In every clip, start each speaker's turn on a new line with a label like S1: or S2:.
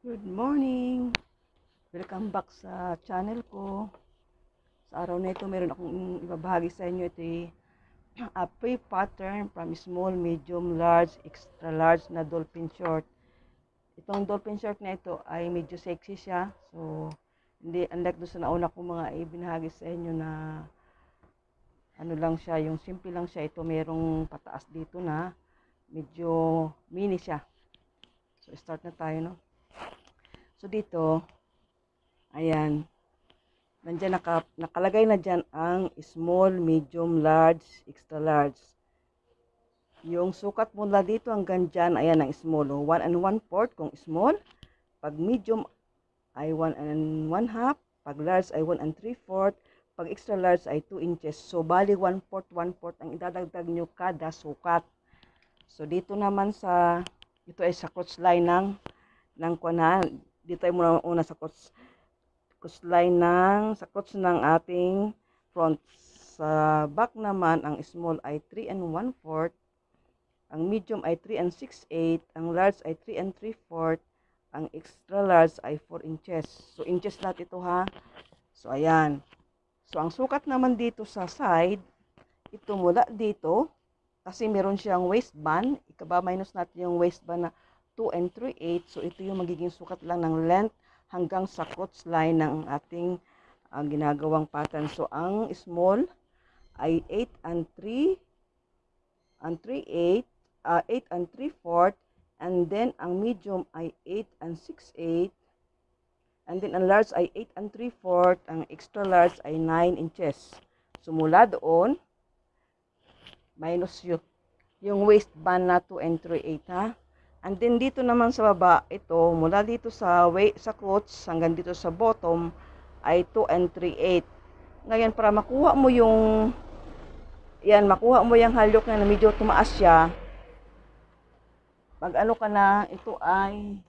S1: Good morning! Welcome back sa channel ko. Sa araw na ito, meron akong ibabahagi sa inyo. Ito ay a free pattern from small, medium, large, extra large na dolphin short. Itong dolphin short na ito ay medyo sexy siya. So, hindi, unlike doon sa nauna kong mga ibinahagi sa inyo na ano lang siya, yung simple lang siya. Ito merong pataas dito na medyo mini siya. So, start na tayo, no? So, dito, ayan, nandiyan nakalagay na dyan ang small, medium, large, extra large. Yung sukat mula dito hanggang dyan, ayan ang small. 1 1/4 kung small. Pag medium ay 1 1/2. Pag large ay 1 3/4. Pag extra large ay 2 inches. So, bali 1/4, 1/4 ang idadagdag nyo kada sukat. So, dito naman sa, ito ay sa crotch line ng kuwanan. Dito ay muna sa crotch line sa crotch ng ating front. Sa back naman, ang small ay 3 1/4, ang medium ay 3 6/8, ang large ay 3 3/4, ang extra large ay 4 inches. So, inches lahat ito ha. So, ayan. So, ang sukat naman dito sa side, ito mula dito, kasi meron siyang waistband, ikaba-minus natin yung waistband na 2 3/8. So, ito yung magiging sukat lang ng length hanggang sa crotch line ng ating ginagawang pattern. So, ang small ay 8 3/8, 8 3/4, and then ang medium ay 8 6/8, and then ang large ay 8 3/4, ang extra large ay 9 inches. So, mula doon, minus yung waistband na 2 3/8 ha. And then dito naman sa baba, ito mula dito sa crotch hanggang dito sa bottom ay 2 3/8. Ngayon para makuha mo yung makuha mo yung halyok na medyo tumaas siya. Pag ano ka na, ito ay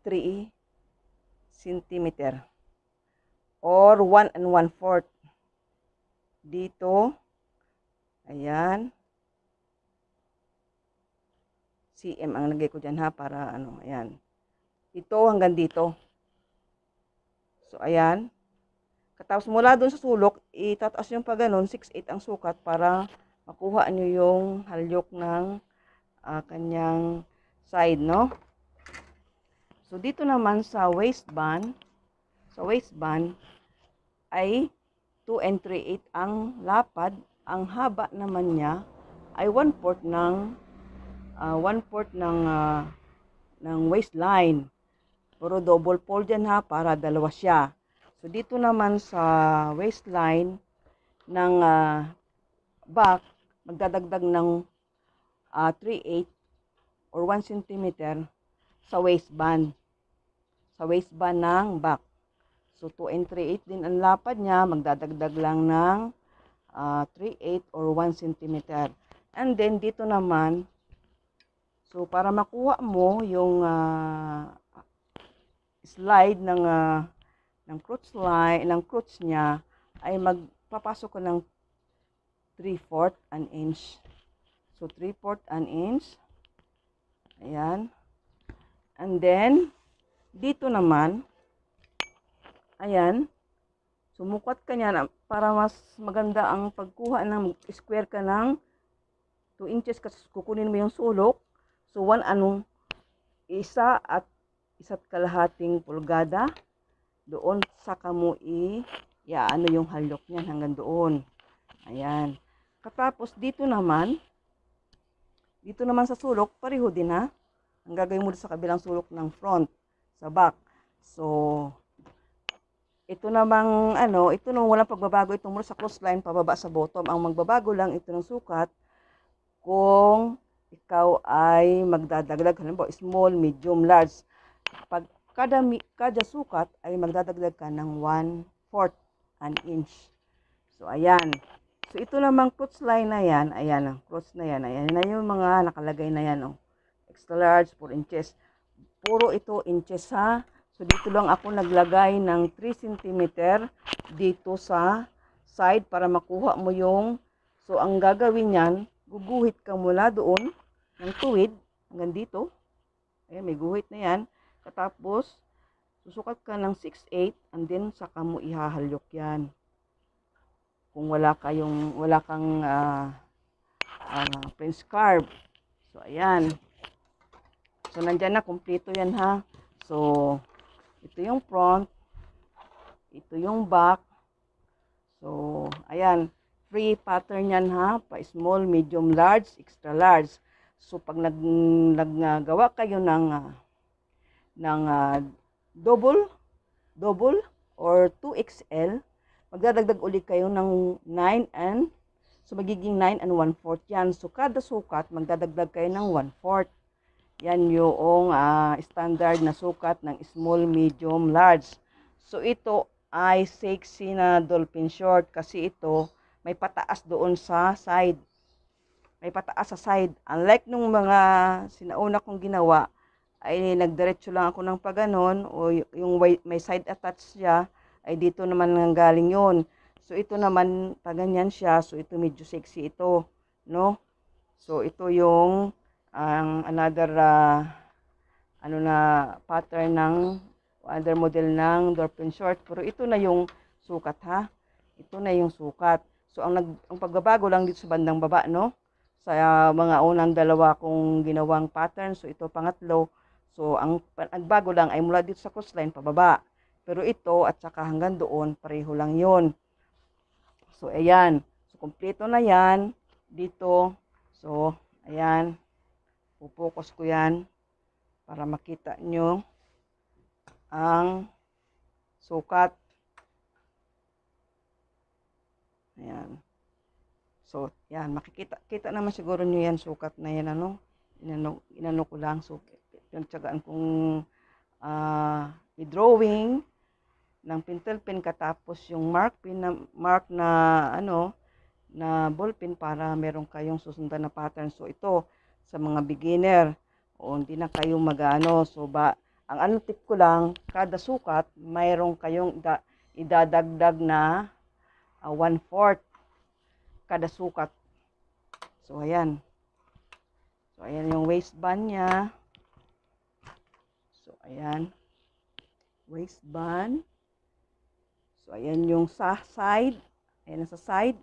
S1: 3 cm or 1 1/4. Dito, ayan, cm ang lagay ko dyan ha, para ano, ayan. Ito hanggang dito. So, ayan. Katapos mula doon sa sulok, itataas yung pa ganun, 6/8 ang sukat para makuha nyo yung halyok ng kanyang side, no? So, dito naman sa waistband ay 2 3/8 ang lapad. Ang haba naman niya ay 1/4 ng waistline. Pero double fold yan ha, para dalawa siya. So, dito naman sa waistline ng back, magdadagdag ng 3/8 or 1 cm sa waistband. Sa waistband ng back. So, 2 3/8 din ang lapad niya, magdadagdag lang ng 3/8 or 1 cm. And then, dito naman, so, para makuha mo yung slide ng crotch line, ng crotch niya, ay magpapasok ko ng 3/4 an inch. So, 3/4 an inch. Ayan. And then, dito naman, ayan, sumukat ka niyan para mas maganda ang pagkuha ng square ka ng 2 inches kasi kukunin mo yung sulok. So, isa't kalahating pulgada doon sa kamo ano yung halyok niyan hanggang doon. Ayan. Katapos dito naman sa sulok, pareho din ha. Ang gagawin mo sa kabilang sulok ng front, sa back. So, ito namang ito nung walang pagbabago, itong mula sa crossline pababa sa bottom. Ang magbabago lang ito ng sukat kung ikaw ay magdadagdag, halimbawa small, medium, large. Pag kada sukat ay magdadagdag ka ng 1/4 an inch. So, ayan. So, ito namang crotch line na yan, ayan ang crotch na yan, ayan na yung mga nakalagay na yan, oh. Extra large, 4 inches. Puro ito inches ha. So, dito lang ako naglagay ng 3 cm dito sa side para makuha mo yung, so, ang gagawin yan, guguhit ka mula doon ng tuwid hanggang dito. Ayan, may guhit na yan. Katapos, susukat ka ng 6/8 and then saka mo ihahalyok yan. Kung wala kang Prince carve. So, ayan. So, nandyan na, kumpleto yan ha. So, ito yung front. Ito yung back. So, ayan. Free pattern yan ha. Pa small, medium, large, extra large. So, pag naggawa kayo ng double or 2XL, magdadagdag ulit kayo ng 9 and so magiging 9 and 1/4 yan. So kada sukat magdadagdag kayo ng 1/4. Yan yung standard na sukat ng small, medium, large. So ito ay sexy na dolphin short kasi ito may pataas doon sa side. May pataas sa side. Unlike nung mga sinauna kong ginawa, ay nagdiretso lang ako ng paganon o yung may side attach siya, ay dito naman galing yon. So ito naman paganyan siya, so ito medyo sexy ito, no? So ito yung another pattern ng other model ng dolphin short, pero ito na yung sukat ha. Ito na yung sukat. So ang pagbabago lang dito sa bandang baba, no? Sa mga unang dalawa kong ginawang pattern, so ito pangatlo. So ang nagbago lang ay mula dito sa crossline pababa. Pero ito at saka hanggang doon pareho lang 'yon. So ayan. So kumpleto na 'yan dito. So ayan. Pupokus ko 'yan para makita nyo ang sukat. Ayan. So, yan, kita naman siguro nyo yan, sukat na yan, inano ko lang, so, yung tsagaan kong i-drawing ng pentel pen, katapos yung mark na ball pen para meron kayong susundan na pattern. So, ito, sa mga beginner, o hindi na kayo magano, so, ang tip ko lang, kada sukat, mayroon kayong idadagdag na 1/4 kada sukat. So, ayan. So, ayan yung waistband niya. So, ayan. Waistband. So, ayan yung sa side. Ayan sa side.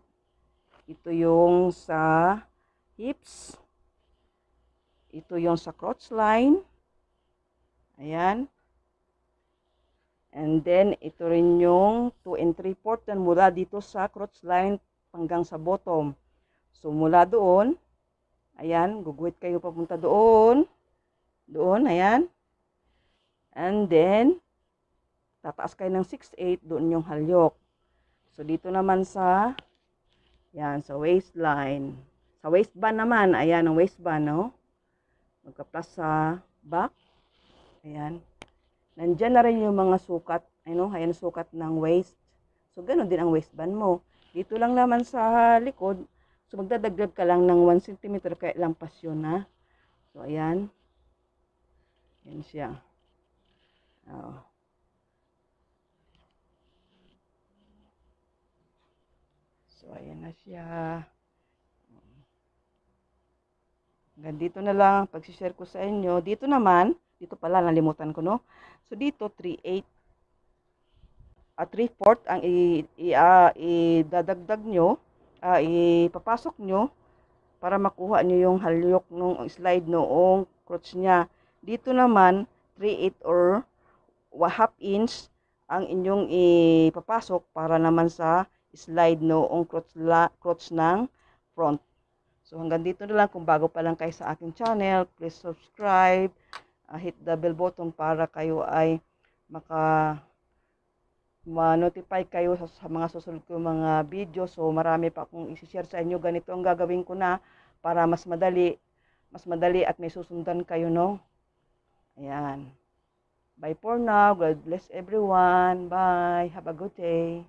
S1: Ito yung sa hips. Ito yung sa crotch line. Ayan. And then, ito rin yung 2 3/4 mula dito sa crotch line hanggang sa bottom. So, mula doon, ayan, guguhit kayo papunta doon. Doon, ayan. And then, tataas kayo ng 6/8, doon yung halyok. So, dito naman sa, yan, sa waistline. Sa waistband naman, ayan, ang waistband, no? Magka-plus sa back. Ayan. Nandyan na rin yung mga sukat, ayan, sukat ng waist. So, ganun din ang waistband mo. Dito lang naman sa likod, so magdadagdag ka lang ng 1 cm, kaya lang pasyon na. So, ayan. Ayan siya. Oh. So, ayan na siya. Hanggang dito na lang pag-share ko sa inyo. Dito naman, dito pala, nalimutan ko, no? So, dito, 3/8. 3/4 ang idadagdag nyo, ipapasok nyo para makuha nyo yung halyok nung slide noong crotch nya. Dito naman 3/8 or 1/2 inch ang inyong ipapasok para naman sa slide noong crotch ng front. So hanggang dito na lang. Kung bago pa lang kayo sa aking channel, please subscribe, hit the bell button para kayo ay ma-notify kayo sa mga susunod ko mga video. So marami pa akong i-share sa inyo. Ganito ang gagawin ko na para mas madali at may susundan kayo, no? Ayan. Bye for now. God bless everyone. Bye. Have a good day.